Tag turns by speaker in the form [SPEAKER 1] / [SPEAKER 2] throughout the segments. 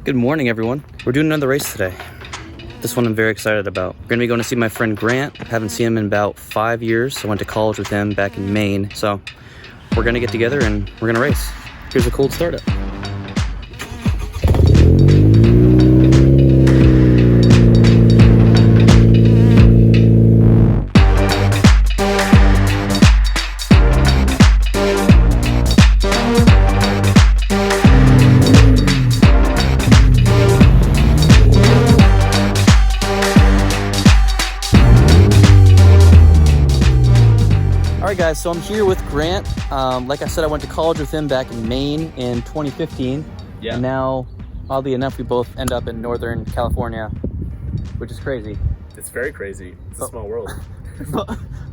[SPEAKER 1] Good morning, everyone. We're doing another race today. This one I'm very excited about. We're gonna be going to see my friend Grant. Haven't seen him in about 5 years. I went to college with him back in Maine. So we're gonna get together and we're gonna race. Here's a cold startup. Alright guys, so I'm here with Grant. Like I said, I went to college with him back in Maine in 2015. Yeah. And now, oddly enough, we both end up in Northern California, which is crazy.
[SPEAKER 2] It's very crazy. It's a small world.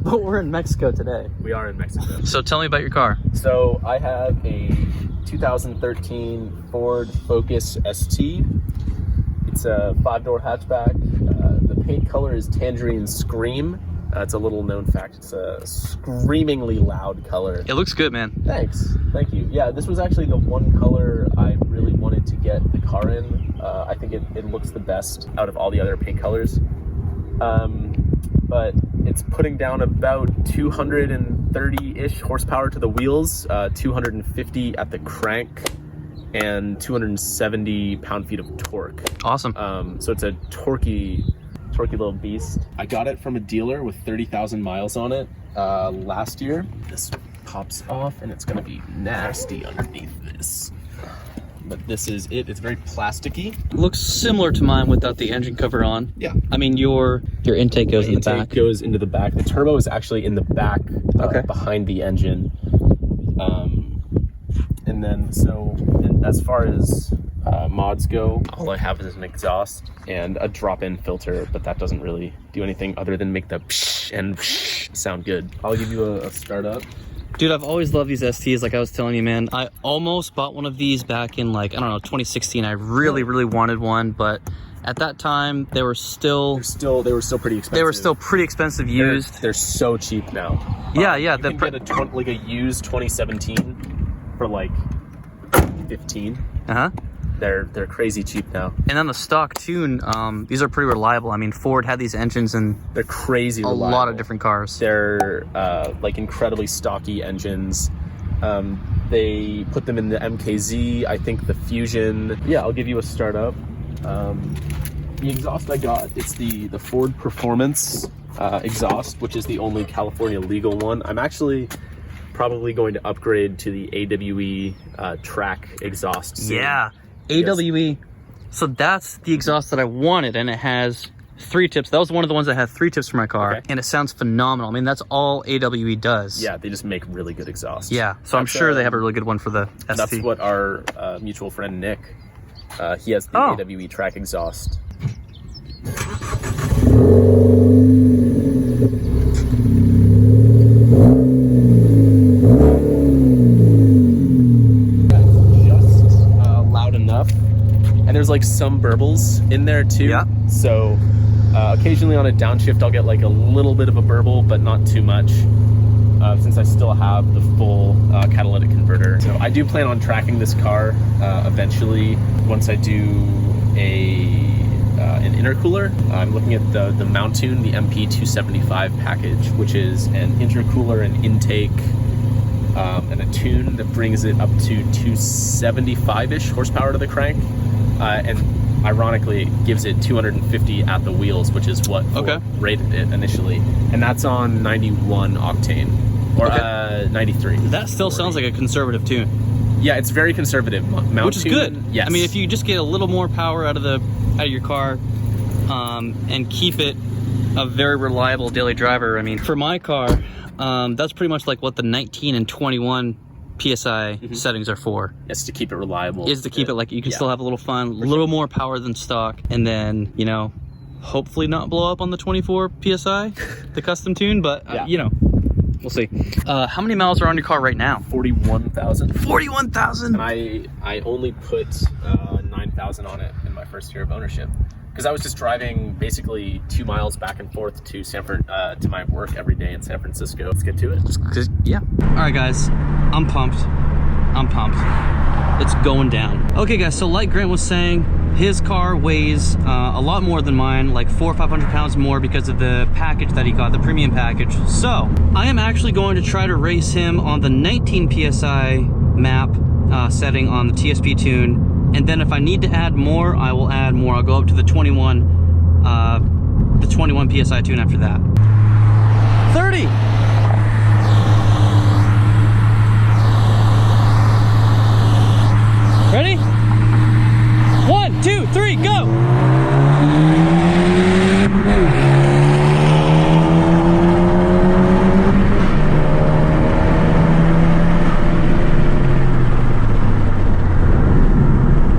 [SPEAKER 1] but we're in Mexico today.
[SPEAKER 2] We are in Mexico.
[SPEAKER 1] So tell me about your car.
[SPEAKER 2] So I have a 2013 Ford Focus ST. It's a 5-door hatchback. The paint color is Tangerine Scream. It's a little known fact. It's a screamingly loud color.
[SPEAKER 1] It looks good, man.
[SPEAKER 2] Thanks. Thank you. Yeah, this was actually the one color I really wanted to get the car in. I think it looks the best out of all the other paint colors. But it's putting down about 230-ish horsepower to the wheels, 250 at the crank, and 270 pound-feet of torque.
[SPEAKER 1] Awesome.
[SPEAKER 2] So it's a torquey little beast. I got it from a dealer with 30,000 miles on it last year. This pops off and it's gonna be nasty underneath this. But this is it. It's very plasticky.
[SPEAKER 1] Looks similar to mine without the engine cover on.
[SPEAKER 2] Yeah.
[SPEAKER 1] I mean, your intake goes in the back.
[SPEAKER 2] Intake goes into the back. The turbo is actually in the back, behind the engine. And then, as far as mods go, all I have is an exhaust and a drop-in filter, but that doesn't really do anything other than make the psh and psh sound good. I'll give you a startup.
[SPEAKER 1] Dude, I've always loved these STs, like I was telling you, man. I almost bought one of these back in, 2016. I really wanted one, but at that time, they were still pretty expensive. They were still pretty expensive used.
[SPEAKER 2] They're so cheap now.
[SPEAKER 1] Yeah.
[SPEAKER 2] You can get a used 2017 for like 15. They're crazy cheap now.
[SPEAKER 1] And then the stock tune, these are pretty reliable. I mean, Ford had these engines in
[SPEAKER 2] they're crazy reliable.
[SPEAKER 1] A lot of different cars.
[SPEAKER 2] They're like incredibly stocky engines. They put them in the MKZ, I think the Fusion. Yeah, I'll give you a startup. The exhaust I got, it's the Ford Performance exhaust, which is the only California legal one. I'm actually probably going to upgrade to the AWE track exhaust soon.
[SPEAKER 1] Yeah. AWE, so that's the exhaust that I wanted, and it has 3 tips. That was one of the ones that had 3 tips for my car, and it sounds phenomenal. I mean, that's all AWE does.
[SPEAKER 2] Yeah, they just make really good exhaust.
[SPEAKER 1] Yeah, so I'm sure they have a really good one for the ST.
[SPEAKER 2] That's what our mutual friend Nick, he has the AWE track exhaust. There's like some burbles in there too. Yeah. So occasionally on a downshift, I'll get like a little bit of a burble, but not too much, since I still have the full catalytic converter. So I do plan on tracking this car eventually once I do an intercooler. I'm looking at the MAPerformance, the MP275 package, which is an intercooler, an intake, and a tune that brings it up to 275-ish horsepower to the crank. And ironically, it gives it 250 at the wheels, which is what Ford rated it initially. And that's on 91 octane, or 93.
[SPEAKER 1] That still sounds like a conservative tune.
[SPEAKER 2] Yeah, it's very conservative.
[SPEAKER 1] Which is good.
[SPEAKER 2] Yes.
[SPEAKER 1] I mean, if you just get a little more power out of your car, and keep it a very reliable daily driver. I mean, for my car, that's pretty much like what the 19 and 21 PSI settings are for.
[SPEAKER 2] It's to keep it reliable.
[SPEAKER 1] Is to keep it like you can still have a little fun, a little more power than stock, and then, hopefully not blow up on the 24 PSI, the custom tune, but we'll see. How many miles are on your car right now?
[SPEAKER 2] 41,000.
[SPEAKER 1] 41,000?
[SPEAKER 2] And I only put 9,000 on it in my first year of ownership. because I was just driving basically 2 miles back and forth to to my work every day in San Francisco. Let's get to it.
[SPEAKER 1] Yeah. All right, guys, I'm pumped. It's going down. Okay, guys, so like Grant was saying, His car weighs a lot more than mine, like 400 or 500 pounds more because of the package that he got, the premium package. So I am actually going to try to race him on the 19 PSI map setting on the TSP tune. And then if I need to add more, I will add more. I'll go up to the 21 PSI tune after that. 30. Ready? 1, 2, 3, go!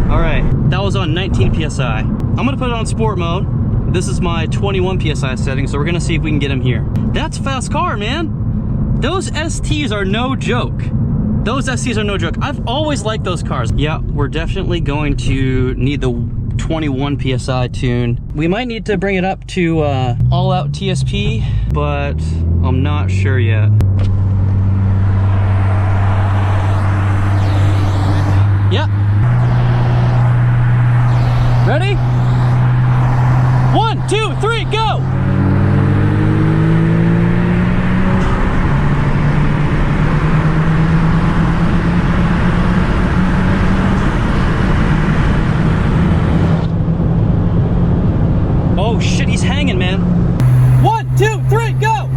[SPEAKER 1] All right, that was on 19 PSI. I'm gonna put it on sport mode. This is my 21 PSI setting, so we're gonna see if we can get him here. That's a fast car, man. Those STs are no joke. Those STs are no joke. I've always liked those cars. Yeah, we're definitely going to need the 21 PSI tune. We might need to bring it up to all out TSP, but I'm not sure yet. Yeah. Ready? 1, 2, 3, go! Oh shit, he's hanging, man. 1, 2, 3, go!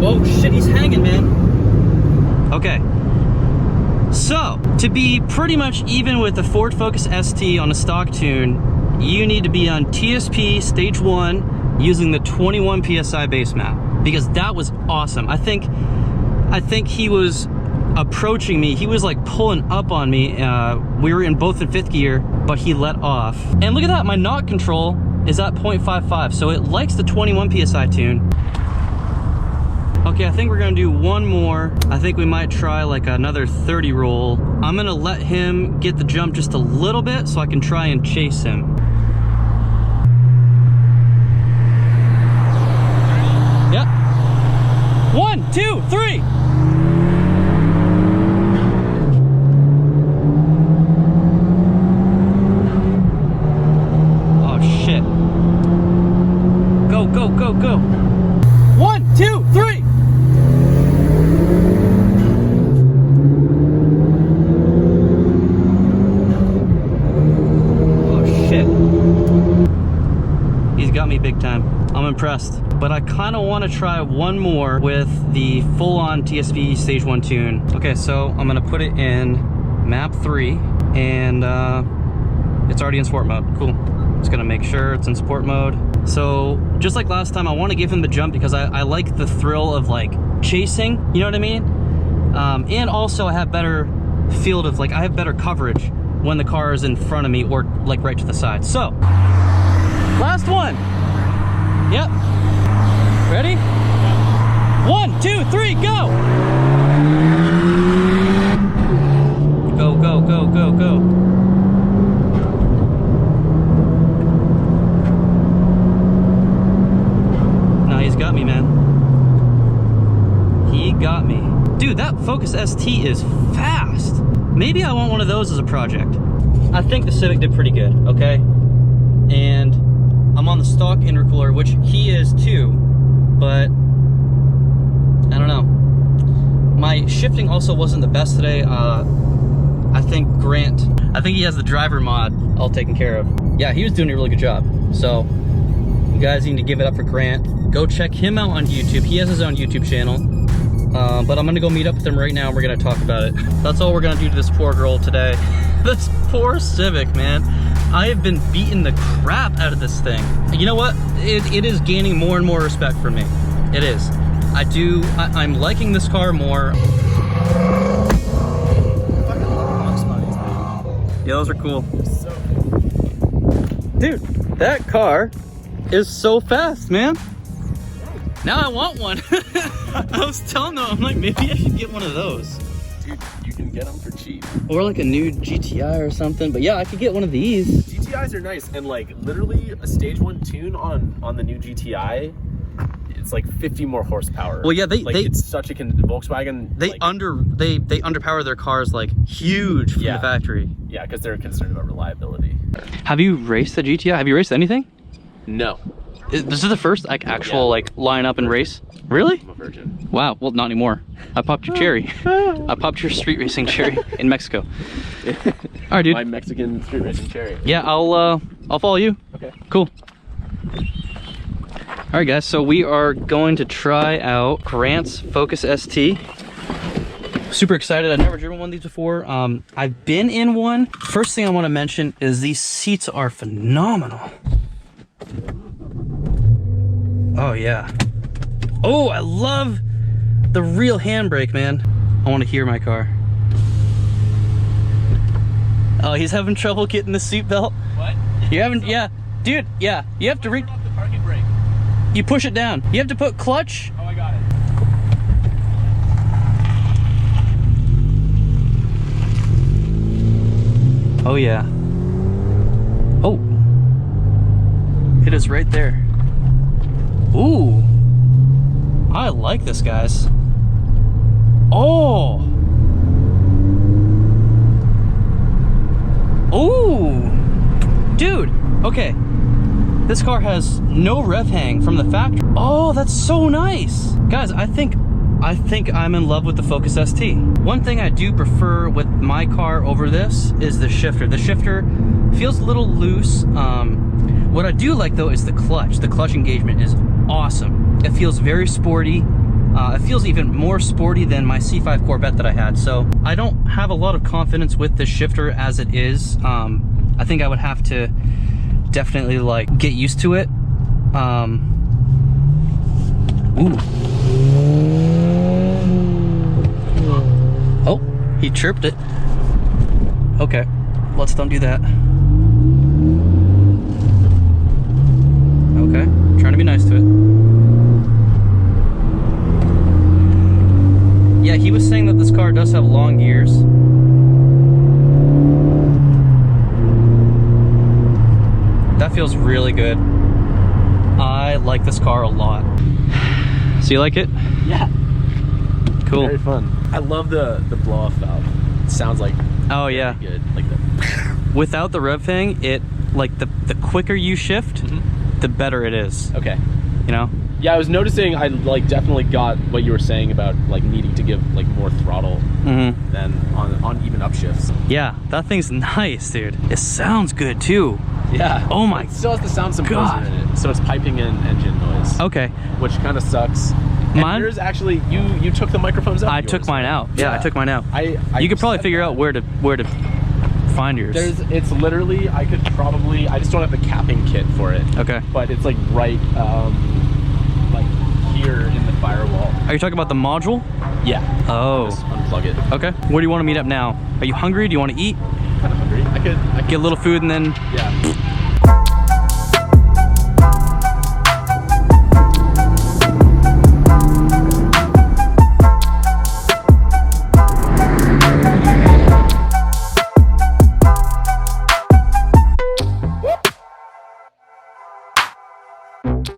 [SPEAKER 1] Oh shit, he's hanging, man. Okay. So, to be pretty much even with the Ford Focus ST on a stock tune, you need to be on TSP Stage 1 using the 21 PSI base map, because that was awesome. I think he was approaching me. He was like pulling up on me. We were in both in 5th gear, but he let off. And look at that, my knock control is at 0.55, so it likes the 21 PSI tune. Okay, I think we're gonna do one more. I think we might try like another 30 roll. I'm gonna let him get the jump just a little bit so I can try and chase him. Yep. 1, 2, 3. Oh shit. Go, go, go, go. 1, 2, 3. Oh shit. He's got me big time. I'm impressed. But I kind of want to try one more with the full-on TSP Stage 1 tune. Okay, so I'm going to put it in map 3, and it's already in sport mode. Cool. Just going to make sure it's in sport mode. So just like last time, I want to give him the jump because I like the thrill of like chasing, you know what I mean? And also I have better field of like, I have better coverage when the car is in front of me or like right to the side. So, last one. Yep. Ready? 1, 2, 3, go! Go, go, go, go, go. Nah, he's got me, man. He got me. Dude, that Focus ST is fast. Maybe I want one of those as a project. I think the Civic did pretty good, okay? And I'm on the stock intercooler, which he is too, but I don't know. My shifting also wasn't the best today. I think he has the driver mod all taken care of. Yeah, he was doing a really good job. So you guys need to give it up for Grant. Go check him out on YouTube. He has his own YouTube channel. But I'm gonna go meet up with him right now and we're gonna talk about it. That's all we're gonna do to this poor girl today. This poor Civic, man. I have been beating the crap out of this thing. You know what? It is gaining more and more respect for me. It is. I'm liking this car more. Yeah, those are cool. Dude, that car is so fast, man. Now I want one. I was telling them, I'm like, maybe I should get one of those.
[SPEAKER 2] Dude, you can get them for cheap.
[SPEAKER 1] Or like a new GTI or something. But yeah, I could get one of these.
[SPEAKER 2] GTIs are nice, and like literally a stage 1 tune on the new GTI, it's like 50 more horsepower.
[SPEAKER 1] Well, yeah,
[SPEAKER 2] it's such a Volkswagen.
[SPEAKER 1] They
[SPEAKER 2] like,
[SPEAKER 1] underpower their cars like huge from the factory.
[SPEAKER 2] Yeah, because they're concerned about reliability.
[SPEAKER 1] Have you raced the GTI? Have you raced anything?
[SPEAKER 2] No.
[SPEAKER 1] This is the first like actual like line up and race. Really?
[SPEAKER 2] I'm a virgin.
[SPEAKER 1] Wow. Well, not anymore. I popped your cherry. I popped your street racing cherry in Mexico. All right, dude.
[SPEAKER 2] My Mexican street racing cherry.
[SPEAKER 1] Yeah, I'll follow you.
[SPEAKER 2] Okay.
[SPEAKER 1] Cool. All right, guys. So we are going to try out Grant's Focus ST. Super excited. I've never driven one of these before. I've been in one. First thing I want to mention is these seats are phenomenal. Oh yeah. Oh, I love the real handbrake, man. I want to hear my car. Oh, he's having trouble getting the seatbelt.
[SPEAKER 2] What?
[SPEAKER 1] You haven't? Yeah, dude. Yeah, you have to reach.
[SPEAKER 2] The parking brake.
[SPEAKER 1] You push it down. You have to put clutch.
[SPEAKER 2] Oh, I got it.
[SPEAKER 1] Oh yeah. Oh. It is right there. Ooh. I like this, guys. Oh. Ooh. Dude. Okay. This car has no rev hang from the factory. Oh, that's so nice. Guys, I think I'm in love with the Focus ST. One thing I do prefer with my car over this is the shifter. The shifter feels a little loose. What I do like though is the clutch. The clutch engagement is awesome. It feels very sporty. It feels even more sporty than my C5 Corvette that I had. So I don't have a lot of confidence with the shifter as it is. I think I would have to definitely like get used to it. Ooh. Oh, he chirped it. Okay, let's don't do that. Okay, trying to be nice to it. Yeah, he was saying that this car does have long gears. That feels really good. I like this car a lot. So you like it?
[SPEAKER 2] Yeah.
[SPEAKER 1] Cool.
[SPEAKER 2] Very fun. I love the blow-off valve. It sounds like
[SPEAKER 1] yeah.
[SPEAKER 2] good. Like the
[SPEAKER 1] Without the rev hang, it like the quicker you shift, the better it is.
[SPEAKER 2] Okay.
[SPEAKER 1] You know?
[SPEAKER 2] Yeah, I was noticing I like definitely got what you were saying about like needing to give like more throttle than on even upshifts.
[SPEAKER 1] Yeah, that thing's nice, dude. It sounds good too.
[SPEAKER 2] Yeah.
[SPEAKER 1] Oh my.
[SPEAKER 2] It still has the sound
[SPEAKER 1] God.
[SPEAKER 2] composer in it, so it's piping in engine noise.
[SPEAKER 1] Okay.
[SPEAKER 2] Which kind of sucks.
[SPEAKER 1] Mine?
[SPEAKER 2] And yours actually, you took the microphones out.
[SPEAKER 1] I took mine out. Yeah, I took mine out.
[SPEAKER 2] I
[SPEAKER 1] you could probably figure out where to find yours.
[SPEAKER 2] It's literally I just don't have the capping kit for it.
[SPEAKER 1] Okay.
[SPEAKER 2] But it's like right like here in the firewall.
[SPEAKER 1] Are you talking about the module?
[SPEAKER 2] Yeah.
[SPEAKER 1] Oh.
[SPEAKER 2] Just unplug it.
[SPEAKER 1] Okay. Where do you want to meet up now? Are you hungry? Do you want to eat?
[SPEAKER 2] Kind of hungry. I could
[SPEAKER 1] Get a little food and then.
[SPEAKER 2] Yeah.